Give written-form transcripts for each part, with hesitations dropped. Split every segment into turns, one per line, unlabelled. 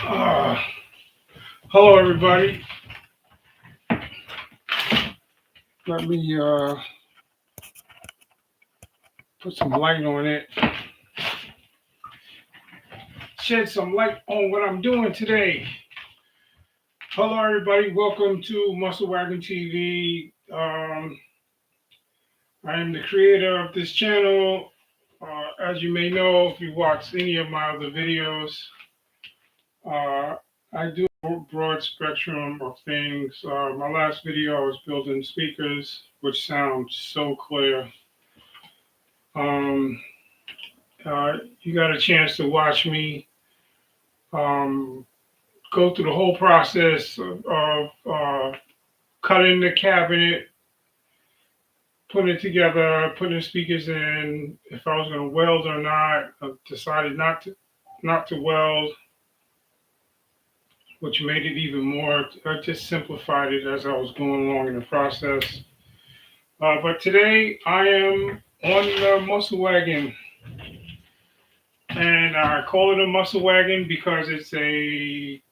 Uh, Hello, everybody. Let me put some light on it, shed some light on what I'm doing today. Hello, everybody. Welcome to Muscle Wagon TV. I am the creator of this channel. As you may know, if you watch any of my other videos, uh, I do a broad spectrum of things. My last video, I was building speakers, which sound so clear. Um, you got a chance to watch me um, go through the whole process of cutting the cabinet, putting it together, putting the speakers in. If I was going to weld or not, I decided not to weld, which made it even more. I just simplified it as I was going along in the process. But today I am on the muscle wagon. And I call it a muscle wagon because it's a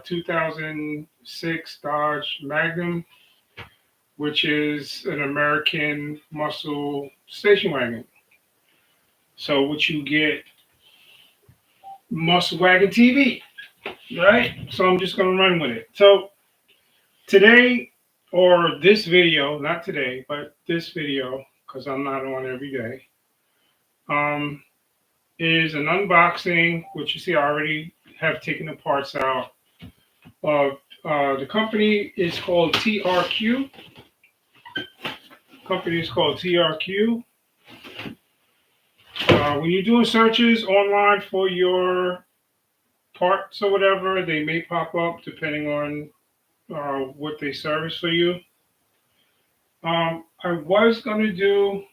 2006 Dodge Magnum, which is an American muscle station wagon. So what you get, muscle wagon TV, right? So I'm just going to run with it. So today, or this video, not today, but this video, because I'm not on every day, is an unboxing, which you see I already have taken the parts out of. The company is called TRQ. Company is called TRQ. When you're doing searches online for your parts or whatever, they may pop up depending on what they service for you. I was going to do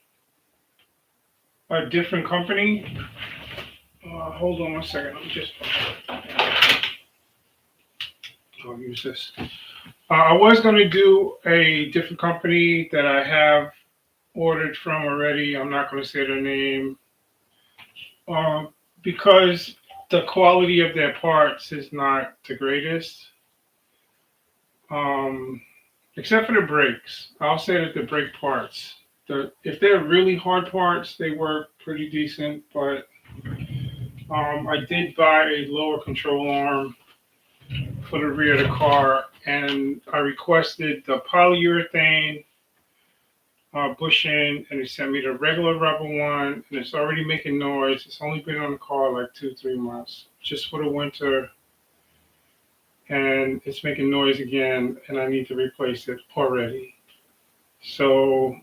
a different company. Hold on one second. I'll use this. I was going to do a different company that I have ordered from already. I'm not going to say their name because the quality of their parts is not the greatest, except for the brakes. I'll say that the brake parts, if they're really hard parts, they work pretty decent. But I did buy a lower control arm for the rear of the car, and I requested the polyurethane bushing, and they sent me the regular rubber one, and it's already making noise. It's only been on the car like 2-3 months, just for the winter, and it's making noise again, and I need to replace it already. So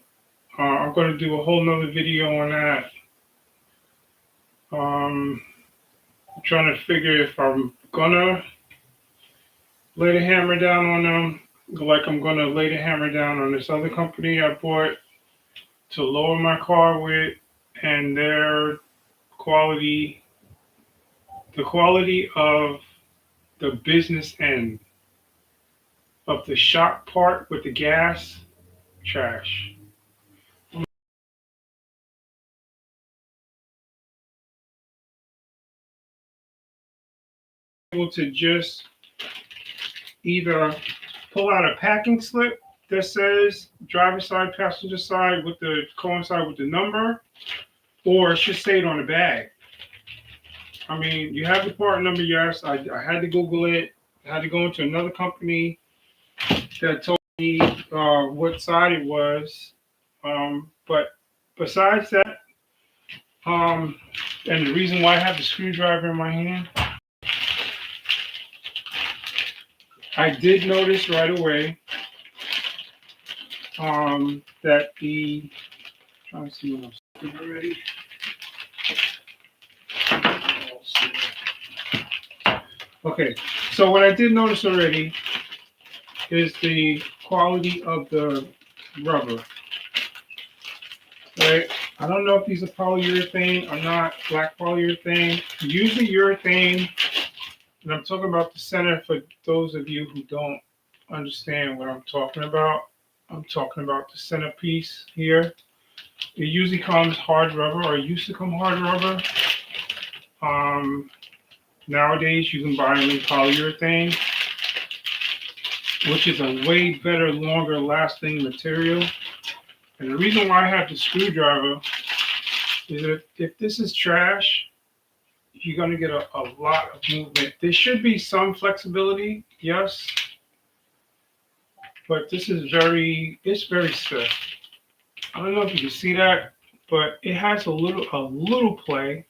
I'm going to do a whole nother video on that. I'm trying to figure if I'm gonna lay the hammer down on them, like I'm gonna lay the hammer down on this other company I bought to lower my car with, and their quality, the quality of the business end of the shock part with the gas, trash. Able to just either pull out a packing slip that says driver side, passenger side with the coincide with the number, or it should say it on the bag. I mean, you have the part number, yes. I had to Google it. I had to go into another company that told me what side it was. But besides that, and the reason why I have the screwdriver in my hand, I did notice right away that the, trying to see what I'm saying already. Okay, so what I did notice already is the quality of the rubber. Right? I don't know if these are polyurethane or not, black polyurethane. Usually urethane, and I'm talking about the center for those of you who don't understand what I'm talking about. I'm talking about the centerpiece here. It usually comes hard rubber, or it used to come hard rubber. Nowadays, you can buy them in polyurethane, which is a way better, longer lasting material. And the reason why I have the screwdriver is that if this is trash, you're going to get a lot of movement. There should be some flexibility, yes, but this is it's very stiff. I don't know if you can see that, but it has a little play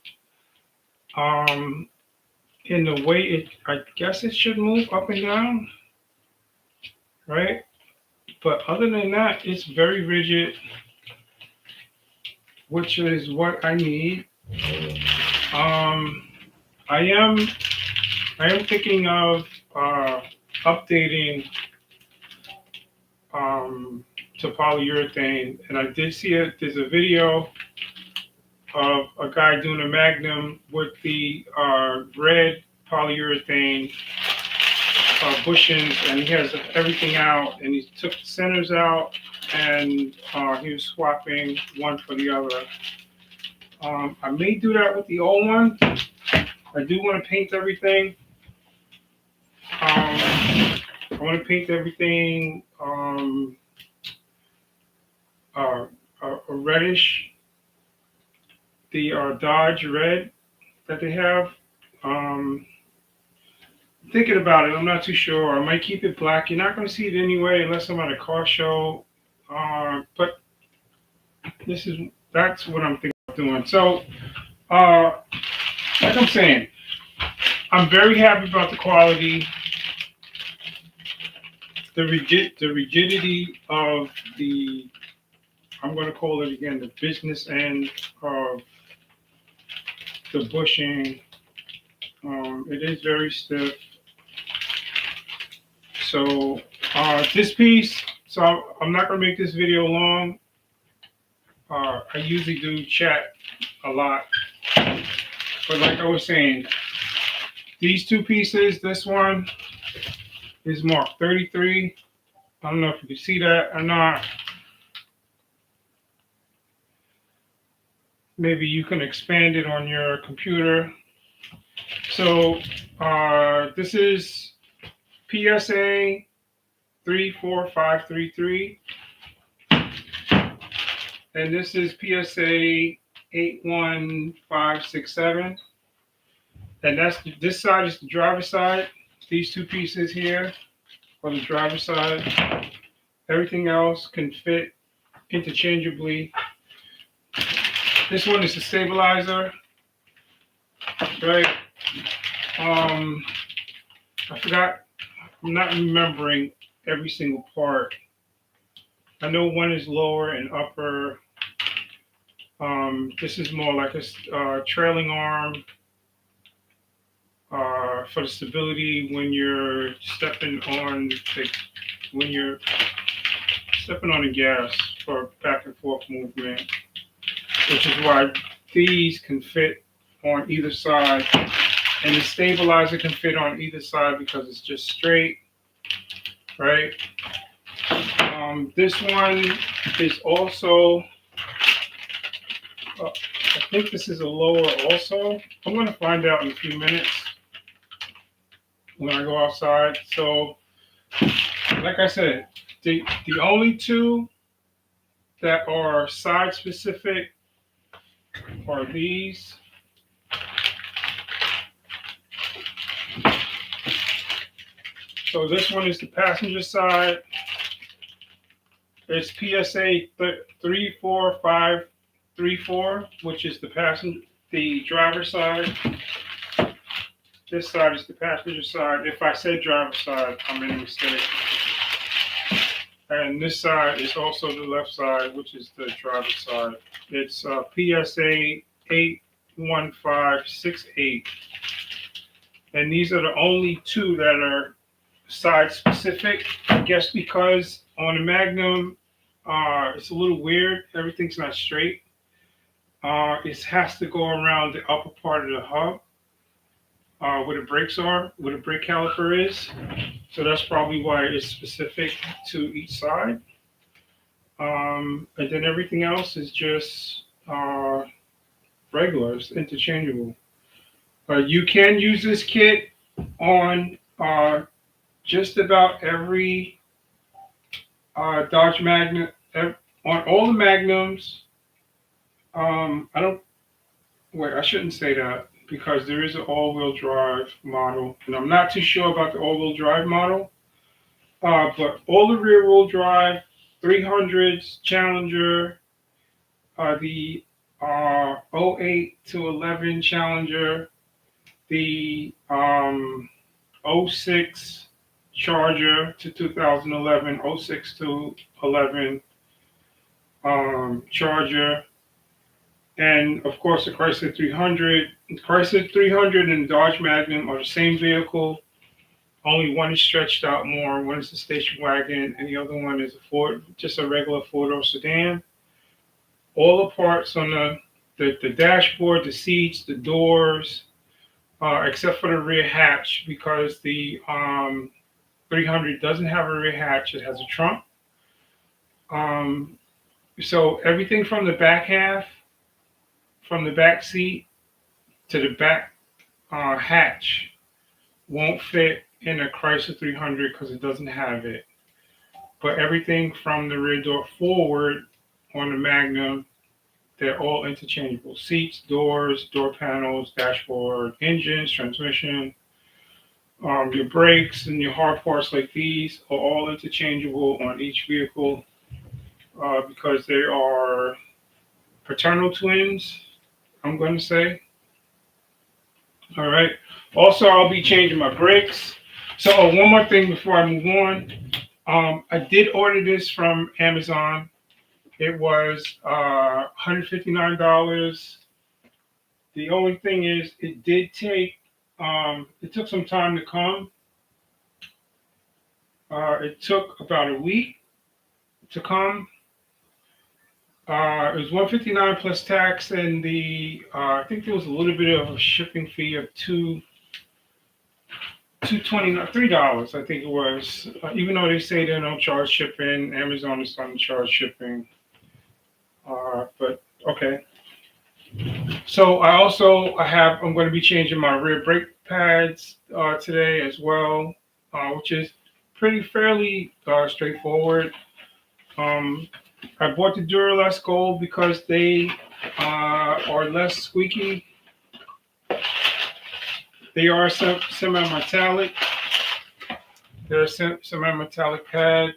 in the way I guess it should move up and down, right? But other than that, it's very rigid, which is what I need. Um, I am thinking of updating to polyurethane, and I did see it. There's a video of a guy doing a Magnum with the red polyurethane bushings, and he has everything out, and he took the centers out, and he was swapping one for the other. I may do that with the old one. I do want to paint everything. I want to paint everything a reddish, the Dodge red that they have. Thinking about it, I'm not too sure. I might keep it black. You're not going to see it anyway unless I'm at a car show. But that's what I'm thinking of doing. So, like I'm saying, I'm very happy about the quality, the rigidity of the, I'm going to call it again, the business end of the bushing. It is very stiff. So this piece, so I'm not going to make this video long. I usually do chat a lot. But like I was saying, these two pieces, this one is marked 33. I don't know if you can see that or not. Maybe you can expand it on your computer. So this is PSA 34533, and this is PSA 81567, and this side is the driver's side. These two pieces here are the driver's side. Everything else can fit interchangeably. This one is the stabilizer, right? I forgot. I'm not remembering every single part. I know one is lower and upper. This is more like a trailing arm for the stability when you're stepping on the gas for back and forth movement, which is why these can fit on either side. And the stabilizer can fit on either side because it's just straight, right? This one is also, I think this is a lower also. I'm going to find out in a few minutes when I go outside. So, like I said, the only two that are side specific are these. So this one is the passenger side. It's PSA 34534, which is the driver's side. This side is the passenger side. If I said driver's side, I made a mistake. And this side is also the left side, which is the driver's side. It's PSA 81568. And these are the only two that are side specific. I guess because on the Magnum, it's a little weird. Everything's not straight. It has to go around the upper part of the hub where the brakes are, where the brake caliper is. So that's probably why it's specific to each side. And then everything else is just regular. It's interchangeable. You can use this kit on just about every Dodge Magnum, on all the Magnums. I don't wait. I shouldn't say that because there is an all-wheel drive model, and I'm not too sure about the all-wheel drive model. But all the rear-wheel drive 300s, Challenger, the '08 to 11 Challenger, the '06 Charger to 2011, '06 to 11 Charger, and of course the Chrysler 300. Chrysler 300 and Dodge Magnum are the same vehicle. Only one is stretched out more. One is a station wagon, and the other one is a Ford, just a regular four-door sedan. All the parts on the dashboard, the seats, the doors, except for the rear hatch, because the 300 doesn't have a rear hatch. It has a trunk. Um, so everything from the back half, from the back seat to the back hatch, won't fit in a Chrysler 300 because it doesn't have it. But everything from the rear door forward on the Magnum, they're all interchangeable. Seats, doors, door panels, dashboard, engines, transmission, your brakes and your hard parts like these are all interchangeable on each vehicle because they are fraternal twins, I'm going to say. All right. Also, I'll be changing my brakes. So, one more thing before I move on. I did order this from Amazon. It was $159. The only thing is, it took some time to come. It took about a week to come. It was $159 plus tax, and I think there was a little bit of a shipping fee of $3. I think it was. Even though they say they don't charge shipping, Amazon is starting to charge shipping. But okay. So I'm going to be changing my rear brake pads today as well, which is fairly straightforward. I bought the Duralast Gold because they are less squeaky. They are semi-metallic. They're a semi-metallic pad.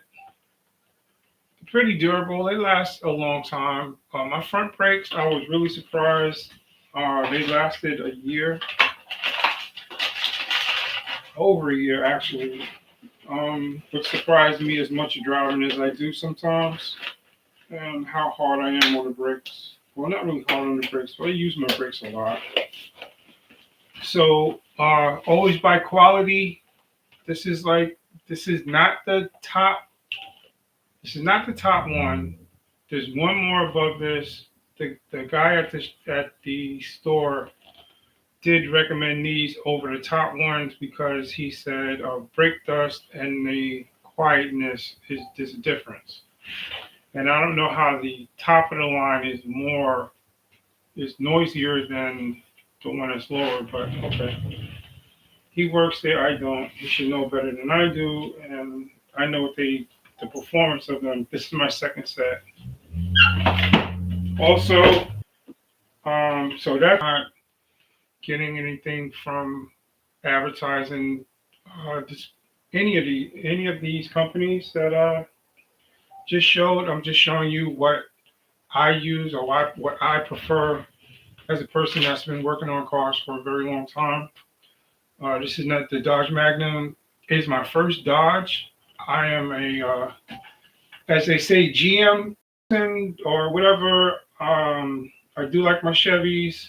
Pretty durable. They last a long time. My front brakes, I was really surprised. They lasted a year, over a year actually. What surprised me as much driving as I do sometimes, and how hard I am on the brakes. Well, not really hard on the brakes, but I use my brakes a lot. So always buy quality. This is not the top. This is not the top one. There's one more above this. The guy at the store did recommend these over the top ones because he said brake dust and the quietness there's a difference. And I don't know how the top of the line is noisier than the one that's lower, but okay. He works there, I don't. He should know better than I do, and I know the performance of them. This is my second set. Also, so that's not getting anything from advertising. Just any of these companies that just showed. I'm just showing you what I use or what I prefer as a person that's been working on cars for a very long time. This is not the Dodge Magnum. Is my first Dodge. I am as they say, GM or whatever. I do like my Chevys,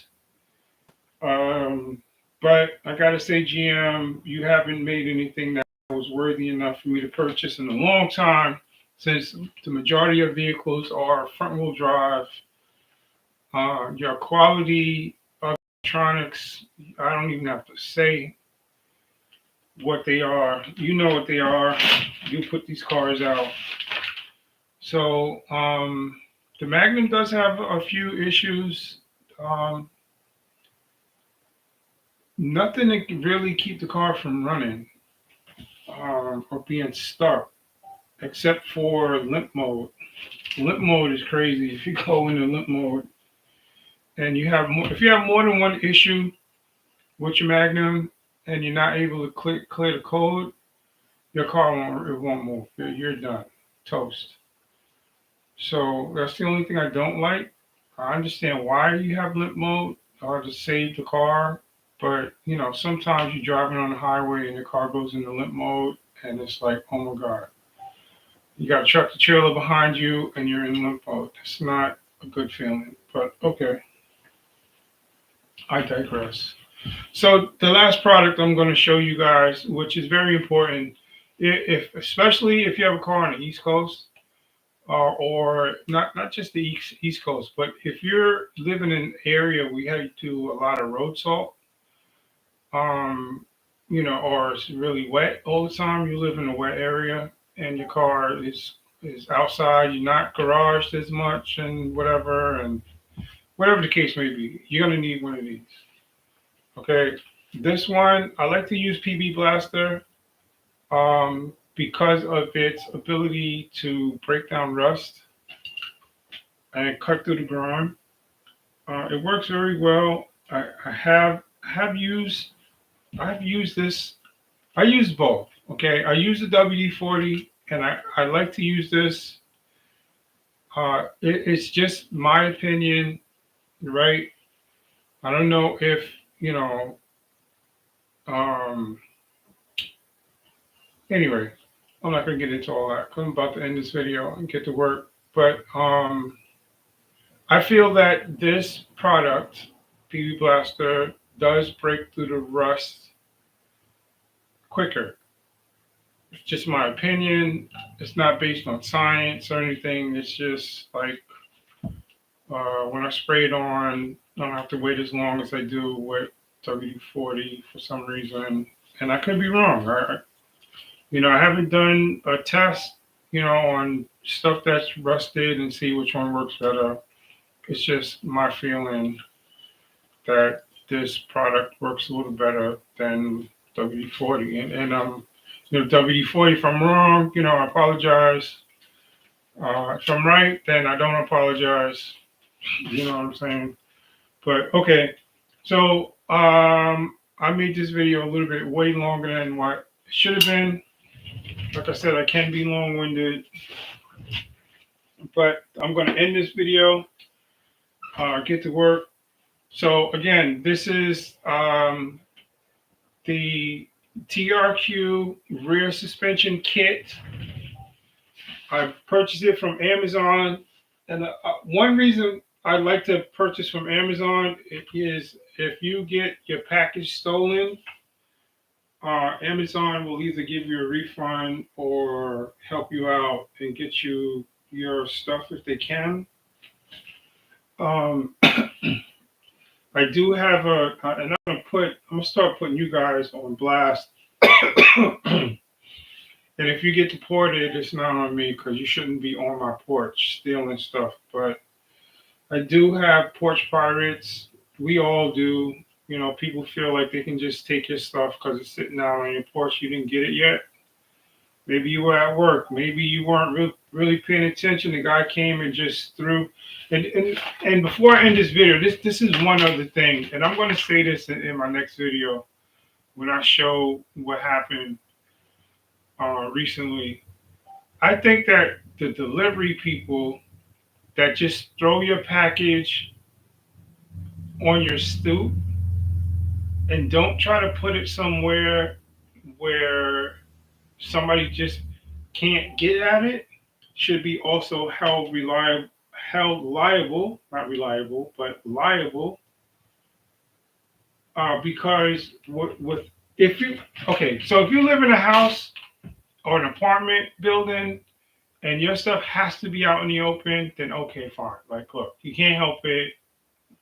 but I gotta say, GM, you haven't made anything that was worthy enough for me to purchase in a long time, since the majority of vehicles are front-wheel drive. Your quality of electronics, I don't even have to say what they are. You know what they are. You put these cars out. So the Magnum does have a few issues. nothing to really keep the car from running or being stuck, except for limp mode. Limp mode is crazy. If you go into limp mode and if you have more than one issue with your Magnum and you're not able to clear the code, your car won't move. You're done, toast. So that's the only thing I don't like. I understand why you have limp mode or to save the car, but sometimes you're driving on the highway and your car goes into limp mode, and it's like, oh my god, you got a tractor trailer behind you and you're in limp mode. It's not a good feeling. But okay, I digress. So the last product I'm going to show you guys, which is very important, if especially if you have a car on the East Coast, or not just the East Coast, but if you're living in an area where you have to do a lot of road salt, or it's really wet all the time, you live in a wet area and your car is outside, you're not garaged as much and whatever the case may be, you're gonna need one of these. Okay, this one I like to use PB Blaster because of its ability to break down rust and cut through the grime. It works very well. Have used I've used this. I use both. Okay, I use the WD-40 and I like to use this. It's just my opinion, right? I don't know if Um, anyway, I'm not gonna get into all that because I'm about to end this video and get to work. But I feel that this product, PB Blaster, does break through the rust quicker. It's just my opinion. It's not based on science or anything. It's just like when I spray it on, I don't have to wait as long as I do with WD-40 for some reason. And I could be wrong. I haven't done a test, on stuff that's rusted and see which one works better. It's just my feeling that this product works a little better than WD-40. And WD-40, if I'm wrong, I apologize. If I'm right, then I don't apologize. You know what I'm saying? But okay, so I made this video a little bit way longer than what it should have been. Like I said, I can be long-winded, but I'm going to end this video, get to work. So again, this is the TRQ rear suspension kit. I purchased it from Amazon, and one reason I like to purchase from Amazon is if you get your package stolen, Amazon will either give you a refund or help you out and get you your stuff if they can. I do have and I'm gonna start putting you guys on blast. And if you get deported, it's not on me because you shouldn't be on my porch stealing stuff. But I do have porch pirates. We all do. People feel like they can just take your stuff because it's sitting out on your porch. You didn't get it yet. Maybe you were at work. Maybe you weren't really paying attention. The guy came and just threw. And before I end this video, this is one other thing. And I'm going to say this in my next video when I show what happened recently. I think that the delivery people that just throw your package on your stoop and don't try to put it somewhere where somebody just can't get at it should be also held liable, not reliable, but liable. Because so if you live in a house or an apartment building and your stuff has to be out in the open, then okay, fine. Like, look, you can't help it.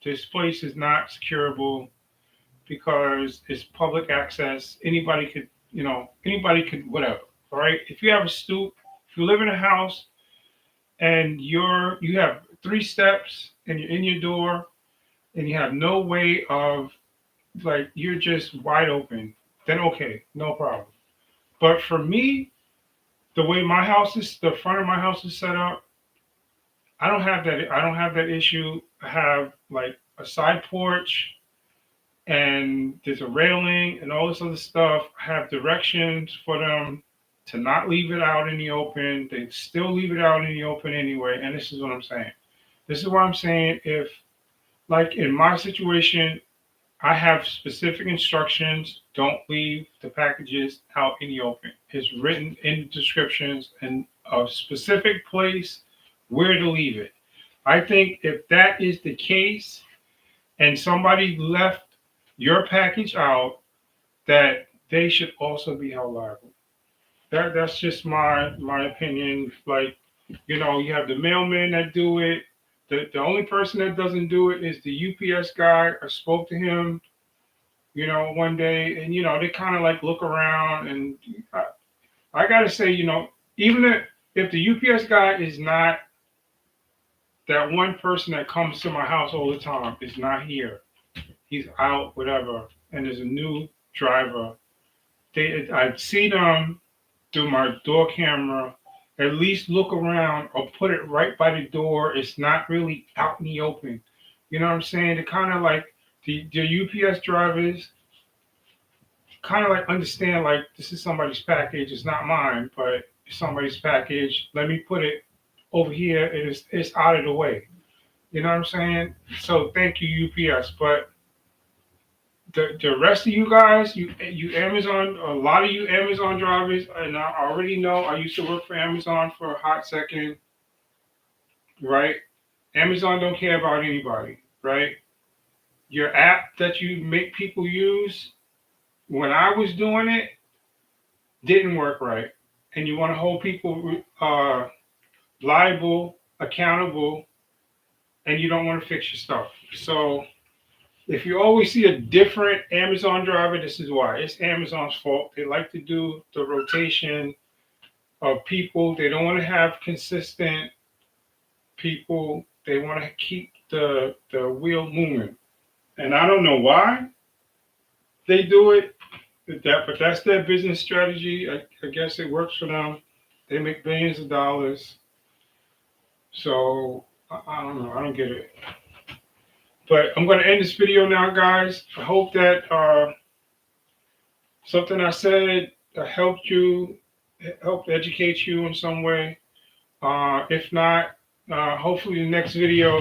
This place is not securable because it's public access. Anybody could, whatever. All right. If you have a stoop, if you live in a house and you have 3 steps and you're in your door and you have no way of like you're just wide open, then okay, no problem. But for me, the way my house is, the front of my house is set up, I don't have that. I don't have that issue. I have like a side porch, and there's a railing and all this other stuff. I have directions for them to not leave it out in the open. They still leave it out in the open anyway. And this is what I'm saying. This is what I'm saying. If, like in my situation, I have specific instructions. Don't leave the packages out in the open. It's written in the descriptions and a specific place where to leave it. I think if that is the case and somebody left your package out, that they should also be held liable. That's just my opinion. Like, you have the mailmen that do it. The only person that doesn't do it is the UPS guy. I spoke to him, one day, and they kind of like look around, and I gotta say, even if the UPS guy is not that one person that comes to my house all the time, is not here, he's out, whatever, and there's a new driver. I've seen them through my door camera at least look around or put it right by the door. It's not really out in the open. You know what I'm saying? They kind of like the UPS drivers kind of like understand like this is somebody's package. It's not mine, but it's somebody's package. Let me put it over here. It's out of the way. You know what I'm saying? So thank you UPS, but the rest of you guys, you Amazon, a lot of you Amazon drivers, and I already know I used to work for Amazon for a hot second, right? Amazon don't care about anybody, right? Your app that you make people use, when I was doing it, didn't work right, and you want to hold people liable, accountable, and you don't want to fix your stuff. So if you always see a different Amazon driver, this is why. It's Amazon's fault. They like to do the rotation of people. They don't want to have consistent people. They want to keep the wheel moving. And I don't know why they do it, but that's their business strategy. I guess it works for them. They make billions of dollars. So I don't know. I don't get it. But I'm going to end this video now, guys. I hope that something I said helped you, helped educate you in some way. If not, hopefully the next video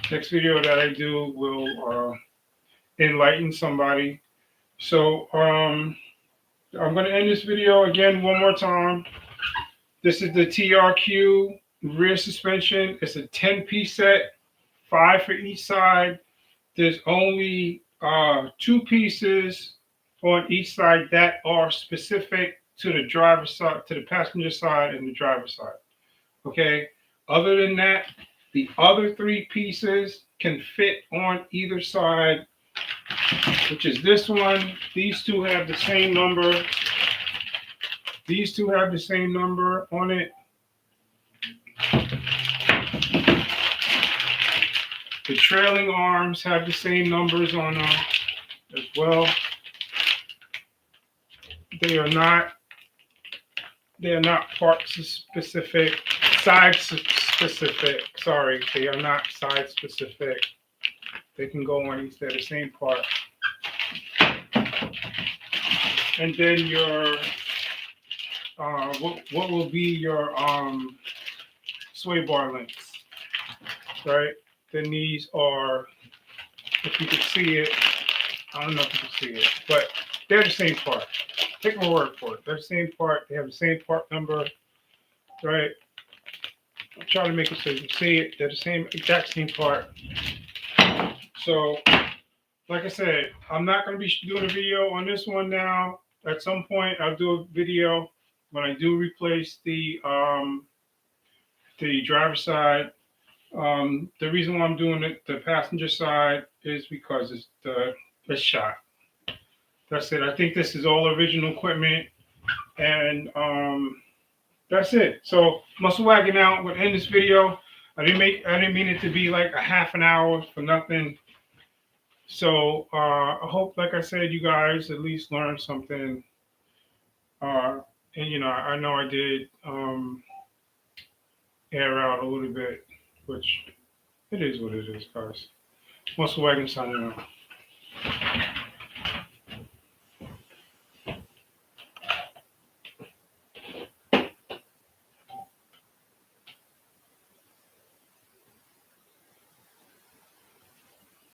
that I do will enlighten somebody. So I'm going to end this video again one more time. This is the TRQ rear suspension. It's a 10-piece set, 5 for each side. There's only 2 pieces on each side that are specific to the driver's side, to the passenger side and the driver's side. Okay. Other than that, the other 3 pieces can fit on either side, which is this one. These 2 have the same number. These 2 have the same number on it. The trailing arms have the same numbers on them as well. They are not part specific, side specific. Sorry, they are not side specific. They can go on each. They're the same part. And then your what will be your sway bar lengths, right? Then these are, if you can see it, I don't know if you can see it, but they're the same part. Take my word for it. They're the same part. They have the same part number, right? I'm trying to make it so you can see it. They're the same, exact same part. So, like I said, I'm not going to be doing a video on this one now. At some point, I'll do a video when I do replace the driver's side. The reason why I'm doing the passenger side is because it's the shot. That's it. I think this is all original equipment, and that's it. So Muscle Wagon out. We'll end this video. I didn't mean it to be like a half an hour for nothing. So I hope, like I said, you guys at least learned something. And I know I did air out a little bit, which it is what it is, guys. Muscle Wagon signing out.